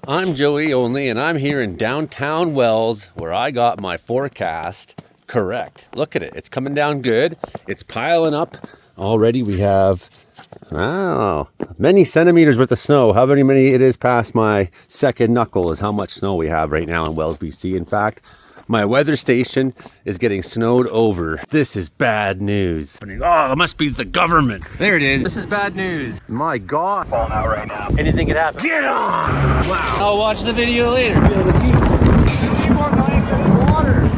I'm Joey Only, and I'm here in downtown Wells, where I got my forecast correct. Look at it. It's coming down good. It's piling up. Already we have, many centimeters worth of snow. How many it is past my second knuckle is how much snow we have right now in Wells, BC. In fact, my weather station is getting snowed over. This is bad news. Oh, it must be the government. There it is. This is bad news. My God. Falling out right now. Anything could happen. Get on! Wow. I'll watch the video later.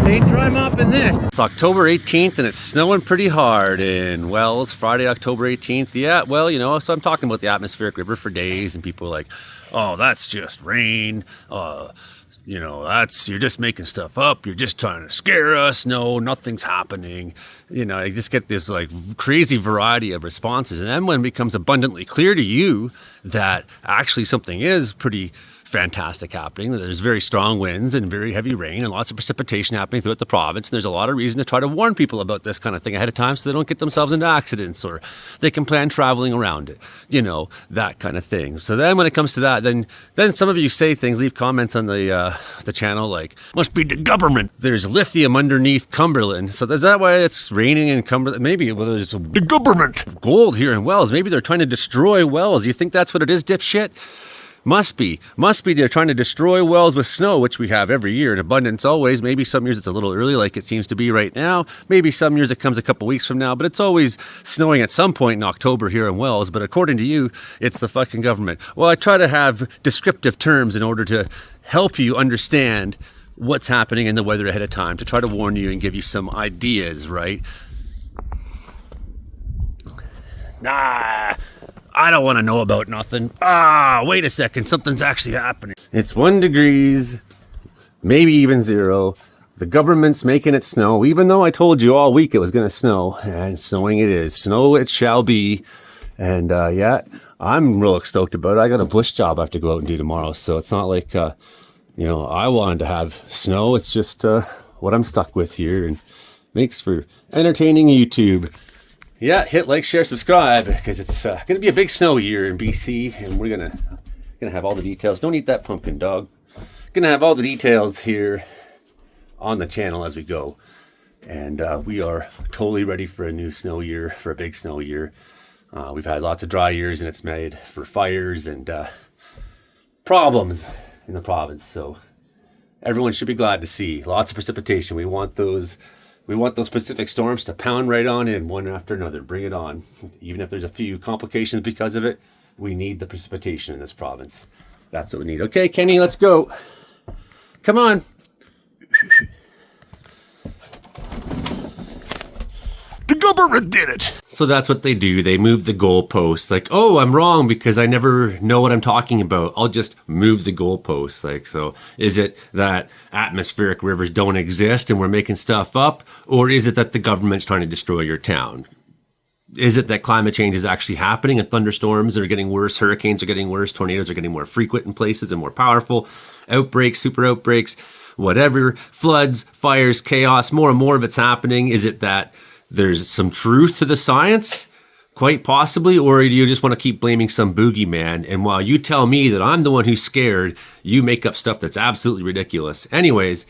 Ain't dry mopping this. It's October 18th and it's snowing pretty hard in Wells. Friday, October 18th. Yeah, well, you know, so I'm talking about the atmospheric river for days, and people are like, oh, that's just rain. You know, you're just making stuff up. You're just trying to scare us. No, nothing's happening. You know, you just get this like crazy variety of responses. And then when it becomes abundantly clear to you that actually something is pretty fantastic happening, there's very strong winds and very heavy rain and lots of precipitation happening throughout the province, and there's a lot of reason to try to warn people about this kind of thing ahead of time so they don't get themselves into accidents, or they can plan traveling around it, you know, that kind of thing. So then when it comes to that, then some of you say things, leave comments on the channel like, must be the government. There's lithium underneath Cumberland, so is that why it's raining in Cumberland? Maybe there's the government. Gold here in Wells. Maybe they're trying to destroy Wells. You think that's what it is, dipshit? Must be they're trying to destroy Wells with snow, which we have every year in abundance always. Maybe some years it's a little early like it seems to be right now. Maybe some years it comes a couple weeks from now, but it's always snowing at some point in October here in Wells. But according to you, it's the fucking government. Well, I try to have descriptive terms in order to help you understand what's happening in the weather ahead of time, to try to warn you and give you some ideas, right? Nah, I don't want to know about nothing. Wait a second, something's actually happening. It's 1 degree, maybe even 0. The government's making it snow, even though I told you all week it was going to snow, and snowing it is. Snow it shall be. And yeah, I'm real stoked about it. I got a bush job I have to go out and do tomorrow, so it's not like, you know, I wanted to have snow. It's just what I'm stuck with here, and makes for entertaining YouTube. Yeah, hit like, share, subscribe, because it's going to be a big snow year in BC, and we're gonna have all the details. Don't eat that pumpkin, dog. Gonna have all the details here on the channel as we go, and we are totally ready for a new snow year, for a big snow year. We've had lots of dry years, and it's made for fires and problems in the province. So everyone should be glad to see lots of precipitation. We want those Pacific storms to pound right on in, one after another. Bring it on. Even if there's a few complications because of it, we need the precipitation in this province. That's what we need. Okay, Kenny, let's go. Come on. The government did it. So that's what they do. They move the goalposts. Like, oh, I'm wrong because I never know what I'm talking about. I'll just move the goalposts. Like, so is it that atmospheric rivers don't exist and we're making stuff up? Or is it that the government's trying to destroy your town? Is it that climate change is actually happening and thunderstorms are getting worse, hurricanes are getting worse, tornadoes are getting more frequent in places and more powerful, outbreaks, super outbreaks, whatever, floods, fires, chaos, more and more of it's happening? Is it that there's some truth to the science? Quite possibly. Or do you just want to keep blaming some boogeyman? And while you tell me that I'm the one who's scared, you make up stuff that's absolutely ridiculous. Anyways,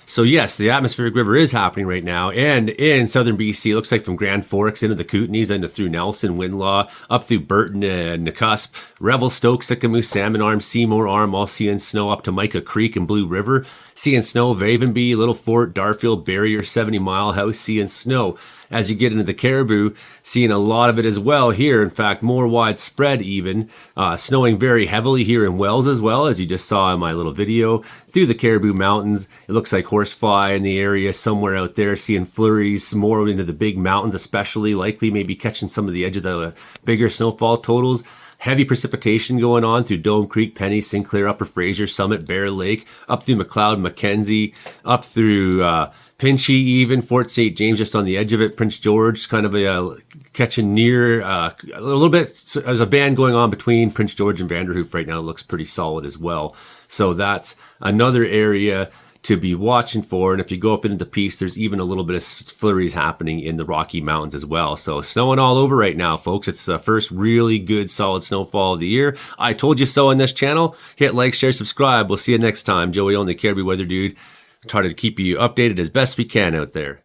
so yes, the atmospheric river is happening right now. And in southern BC, it looks like from Grand Forks into the Kootenays, into through Nelson, Windlaw, up through Burton and Nakusp, Revelstoke, Sycamore, Salmon Arm, Seymour Arm, all seeing snow up to Mica Creek and Blue River. Seeing snow, Vavenby, Little Fort, Darfield, Barrier, 70 Mile House, seeing snow. As you get into the Cariboo, seeing a lot of it as well here. In fact, more widespread even. Snowing very heavily here in Wells as well, as you just saw in my little video. Through the Cariboo Mountains, it looks like horsefly in the area somewhere out there. Seeing flurries more into the big mountains, especially likely maybe catching some of the edge of the bigger snowfall totals. Heavy precipitation going on through Dome Creek, Penny, Sinclair, Upper Fraser, Summit, Bear Lake, up through McLeod, Mackenzie, up through Pinchy even, Fort St. James just on the edge of it, Prince George kind of catching near a little bit. There's a band going on between Prince George and Vanderhoof right now. It looks pretty solid as well. So that's another area to be watching for. And if you go up into the Peace, there's even a little bit of flurries happening in the Rocky Mountains as well. So snowing all over right now, folks. It's the first really good solid snowfall of the year. I told you so on this channel. Hit like, share, subscribe. We'll see you next time. Joey on the Cariboo Weather Dude. Try to keep you updated as best we can out there.